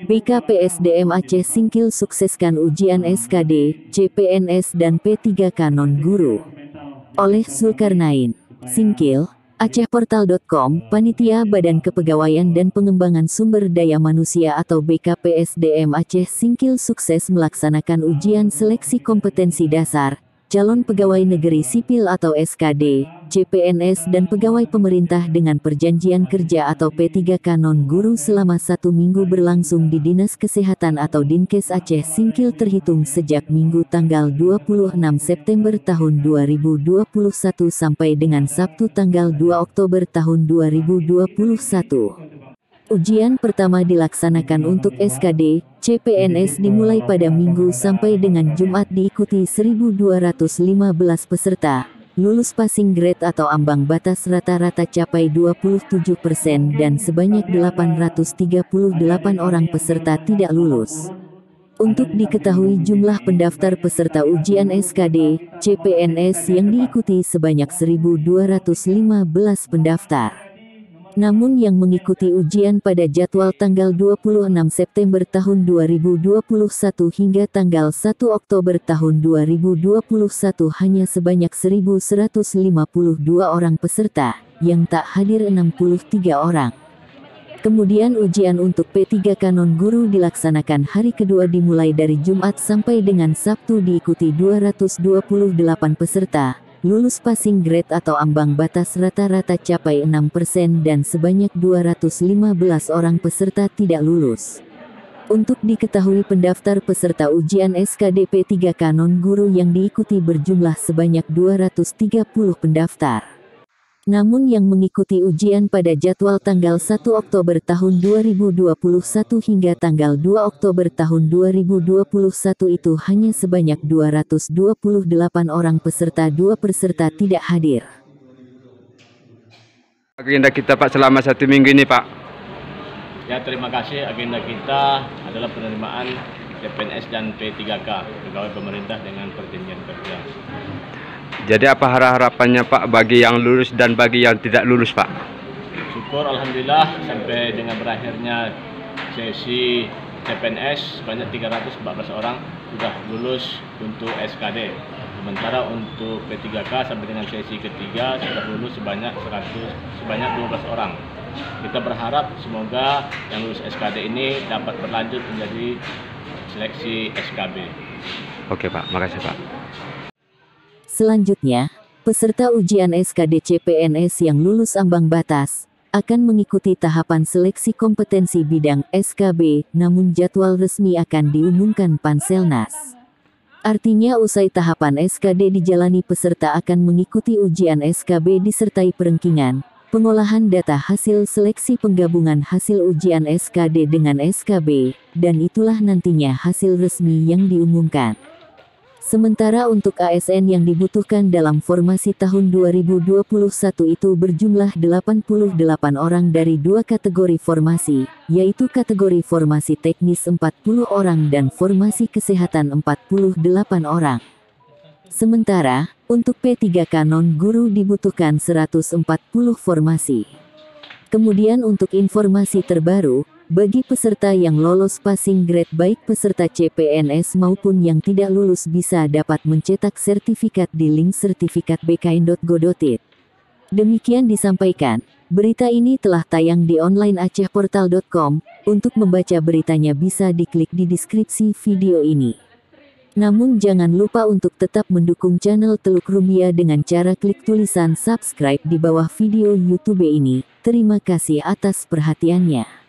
BKPSDM Aceh Singkil sukseskan ujian SKD, CPNS dan P3K non-guru. Oleh Zulkarnain. Singkil, AcehPortal.com, Panitia Badan Kepegawaian dan Pengembangan Sumber Daya Manusia atau BKPSDM Aceh Singkil sukses melaksanakan ujian seleksi kompetensi dasar, calon pegawai negeri sipil atau SKD, CPNS dan pegawai pemerintah dengan perjanjian kerja atau P3K non-guru selama 1 minggu berlangsung di Dinas Kesehatan atau Dinkes Aceh Singkil terhitung sejak Minggu tanggal 26 September tahun 2021 sampai dengan Sabtu tanggal 2 Oktober tahun 2021. Ujian pertama dilaksanakan untuk SKD, CPNS dimulai pada Minggu sampai dengan Jumat diikuti 1.215 peserta. Lulus passing grade atau ambang batas rata-rata capai 27% dan sebanyak 838 orang peserta tidak lulus. Untuk diketahui jumlah pendaftar peserta ujian SKD, CPNS yang diikuti sebanyak 1.215 pendaftar. Namun yang mengikuti ujian pada jadwal tanggal 26 September tahun 2021 hingga tanggal 1 Oktober tahun 2021 hanya sebanyak 1.152 orang peserta, yang tak hadir 63 orang. Kemudian ujian untuk P3K non-guru dilaksanakan hari kedua dimulai dari Jumat sampai dengan Sabtu diikuti 228 peserta. Lulus passing grade atau ambang batas rata-rata capai 6% dan sebanyak 215 orang peserta tidak lulus. Untuk diketahui pendaftar peserta ujian SKD P3K non-guru yang diikuti berjumlah sebanyak 230 pendaftar. Namun yang mengikuti ujian pada jadwal tanggal 1 Oktober tahun 2021 hingga tanggal 2 Oktober tahun 2021 itu hanya sebanyak 228 orang peserta, 2 peserta tidak hadir. Agenda kita Pak selama 1 minggu ini Pak. Ya, terima kasih. Agenda kita adalah penerimaan CPNS dan P3K, pegawai pemerintah dengan perjanjian kerja. Jadi apa harapannya Pak bagi yang lulus dan bagi yang tidak lulus Pak? Syukur Alhamdulillah sampai dengan berakhirnya sesi CPNS sebanyak 314 orang sudah lulus untuk SKD. Sementara untuk P3K sampai dengan sesi ketiga sudah lulus sebanyak 12 orang. Kita berharap semoga yang lulus SKD ini dapat berlanjut menjadi seleksi SKB. Oke Pak, makasih Pak. Selanjutnya, peserta ujian SKD CPNS yang lulus ambang batas akan mengikuti tahapan seleksi kompetensi bidang SKB, namun jadwal resmi akan diumumkan Panselnas. Artinya usai tahapan SKD dijalani peserta akan mengikuti ujian SKB disertai perengkingan, pengolahan data hasil seleksi penggabungan hasil ujian SKD dengan SKB, dan itulah nantinya hasil resmi yang diumumkan. Sementara untuk ASN yang dibutuhkan dalam formasi tahun 2021 itu berjumlah 88 orang dari 2 kategori formasi, yaitu kategori formasi teknis 40 orang dan formasi kesehatan 48 orang. Sementara, untuk P3K non-guru dibutuhkan 140 formasi. Kemudian untuk informasi terbaru, bagi peserta yang lolos passing grade baik peserta CPNS maupun yang tidak lulus bisa dapat mencetak sertifikat di link sertifikatbkn.go.id. Demikian disampaikan, berita ini telah tayang di online AcehPortal.com, untuk membaca beritanya bisa diklik di deskripsi video ini. Namun jangan lupa untuk tetap mendukung channel Teluk Rumbia dengan cara klik tulisan subscribe di bawah video YouTube ini. Terima kasih atas perhatiannya.